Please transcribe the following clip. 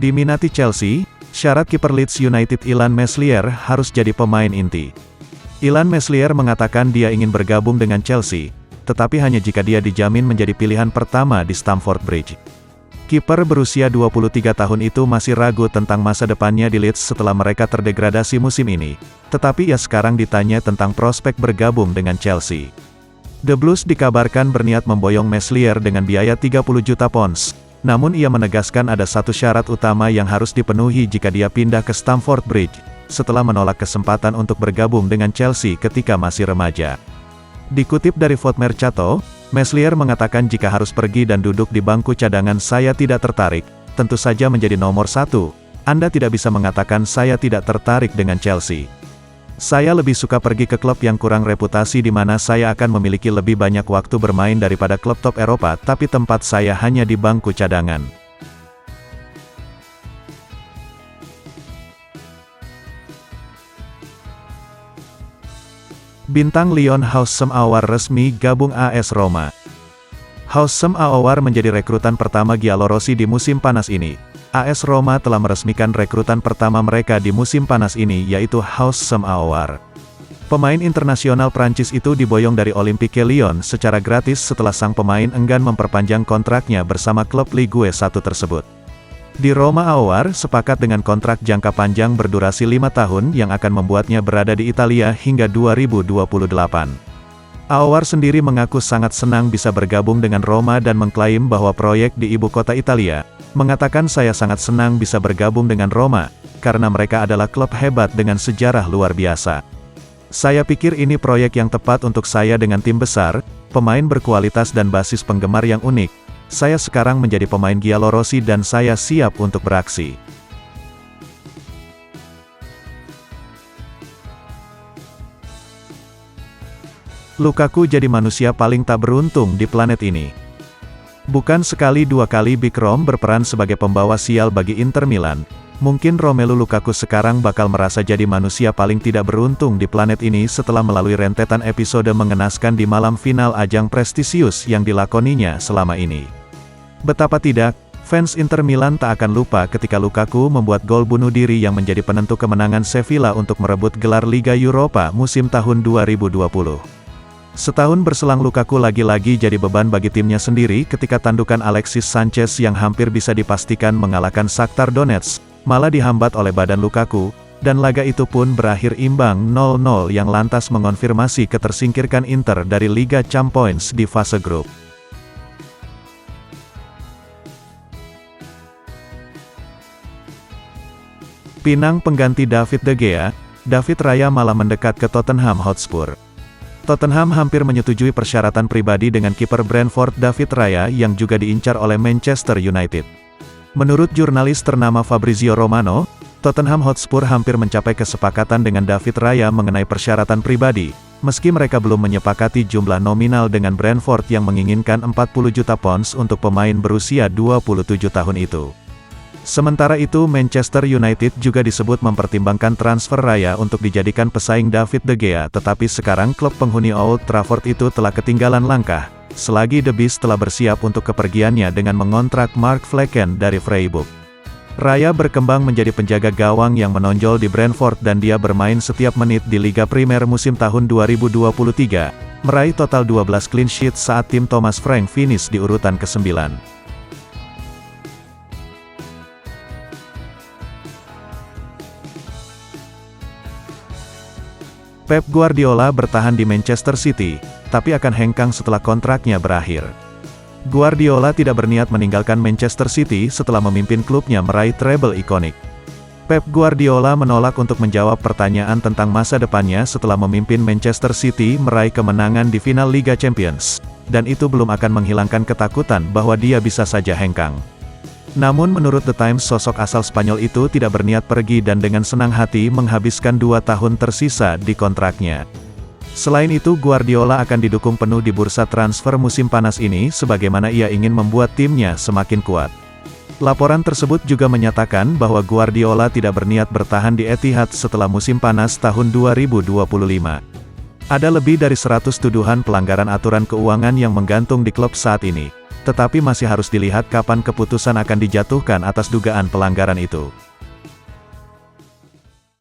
Diminati Chelsea, syarat kiper Leeds United Illan Meslier harus jadi pemain inti. Illan Meslier mengatakan dia ingin bergabung dengan Chelsea, tetapi hanya jika dia dijamin menjadi pilihan pertama di Stamford Bridge. Kiper berusia 23 tahun itu masih ragu tentang masa depannya di Leeds setelah mereka terdegradasi musim ini, tetapi ia sekarang ditanya tentang prospek bergabung dengan Chelsea. The Blues dikabarkan berniat memboyong Meslier dengan biaya 30 juta pounds, namun ia menegaskan ada satu syarat utama yang harus dipenuhi jika dia pindah ke Stamford Bridge, setelah menolak kesempatan untuk bergabung dengan Chelsea ketika masih remaja. Dikutip dari Foot Mercato, Meslier mengatakan jika harus pergi dan duduk di bangku cadangan saya tidak tertarik, tentu saja menjadi nomor 1, Anda tidak bisa mengatakan saya tidak tertarik dengan Chelsea. Saya lebih suka pergi ke klub yang kurang reputasi di mana saya akan memiliki lebih banyak waktu bermain daripada klub top Eropa tapi tempat saya hanya di bangku cadangan. Bintang Lyon Houssem Aouar resmi gabung AS Roma. Houssem Aouar menjadi rekrutan pertama Giallorossi di musim panas ini. AS Roma telah meresmikan rekrutan pertama mereka di musim panas ini yaitu Houssem Aouar. Pemain internasional Prancis itu diboyong dari Olympique Lyon secara gratis setelah sang pemain enggan memperpanjang kontraknya bersama klub Ligue 1 tersebut. Di Roma Aouar sepakat dengan kontrak jangka panjang berdurasi 5 tahun yang akan membuatnya berada di Italia hingga 2028. Aouar sendiri mengaku sangat senang bisa bergabung dengan Roma dan mengklaim bahwa proyek di ibu kota Italia, mengatakan saya sangat senang bisa bergabung dengan Roma, karena mereka adalah klub hebat dengan sejarah luar biasa. Saya pikir ini proyek yang tepat untuk saya dengan tim besar, pemain berkualitas dan basis penggemar yang unik. Saya sekarang menjadi pemain Giallorossi dan saya siap untuk beraksi. Lukaku jadi manusia paling tak beruntung di planet ini. Bukan sekali dua kali Big Rom berperan sebagai pembawa sial bagi Inter Milan. Mungkin Romelu Lukaku sekarang bakal merasa jadi manusia paling tidak beruntung di planet ini setelah melalui rentetan episode mengenaskan di malam final ajang prestisius yang dilakoninya selama ini. Betapa tidak, fans Inter Milan tak akan lupa ketika Lukaku membuat gol bunuh diri yang menjadi penentu kemenangan Sevilla untuk merebut gelar Liga Eropa musim tahun 2020. Setahun berselang Lukaku lagi-lagi jadi beban bagi timnya sendiri ketika tandukan Alexis Sanchez yang hampir bisa dipastikan mengalahkan Shakhtar Donetsk, malah dihambat oleh badan Lukaku, dan laga itu pun berakhir imbang 0-0 yang lantas mengonfirmasi ketersingkirkan Inter dari Liga Champions di fase grup. Pinang pengganti David De Gea, David Raya malah mendekat ke Tottenham Hotspur. Tottenham hampir menyetujui persyaratan pribadi dengan kiper Brentford David Raya yang juga diincar oleh Manchester United. Menurut jurnalis ternama Fabrizio Romano, Tottenham Hotspur hampir mencapai kesepakatan dengan David Raya mengenai persyaratan pribadi, meski mereka belum menyepakati jumlah nominal dengan Brentford yang menginginkan 40 juta pounds untuk pemain berusia 27 tahun itu. Sementara itu Manchester United juga disebut mempertimbangkan transfer Raya untuk dijadikan pesaing David De Gea tetapi sekarang klub penghuni Old Trafford itu telah ketinggalan langkah, selagi The Beast telah bersiap untuk kepergiannya dengan mengontrak Mark Flekken dari Freiburg. Raya berkembang menjadi penjaga gawang yang menonjol di Brentford dan dia bermain setiap menit di Liga Primer musim tahun 2023, meraih total 12 clean sheet saat tim Thomas Frank finish di urutan ke-9. Pep Guardiola bertahan di Manchester City, tapi akan hengkang setelah kontraknya berakhir. Guardiola tidak berniat meninggalkan Manchester City setelah memimpin klubnya meraih treble ikonik. Pep Guardiola menolak untuk menjawab pertanyaan tentang masa depannya setelah memimpin Manchester City meraih kemenangan di final Liga Champions, dan itu belum akan menghilangkan ketakutan bahwa dia bisa saja hengkang. Namun menurut The Times sosok asal Spanyol itu tidak berniat pergi dan dengan senang hati menghabiskan 2 tahun tersisa di kontraknya. Selain itu Guardiola akan didukung penuh di bursa transfer musim panas ini sebagaimana ia ingin membuat timnya semakin kuat. Laporan tersebut juga menyatakan bahwa Guardiola tidak berniat bertahan di Etihad setelah musim panas tahun 2025. Ada lebih dari 100 tuduhan pelanggaran aturan keuangan yang menggantung di klub saat ini. Tetapi masih harus dilihat kapan keputusan akan dijatuhkan atas dugaan pelanggaran itu.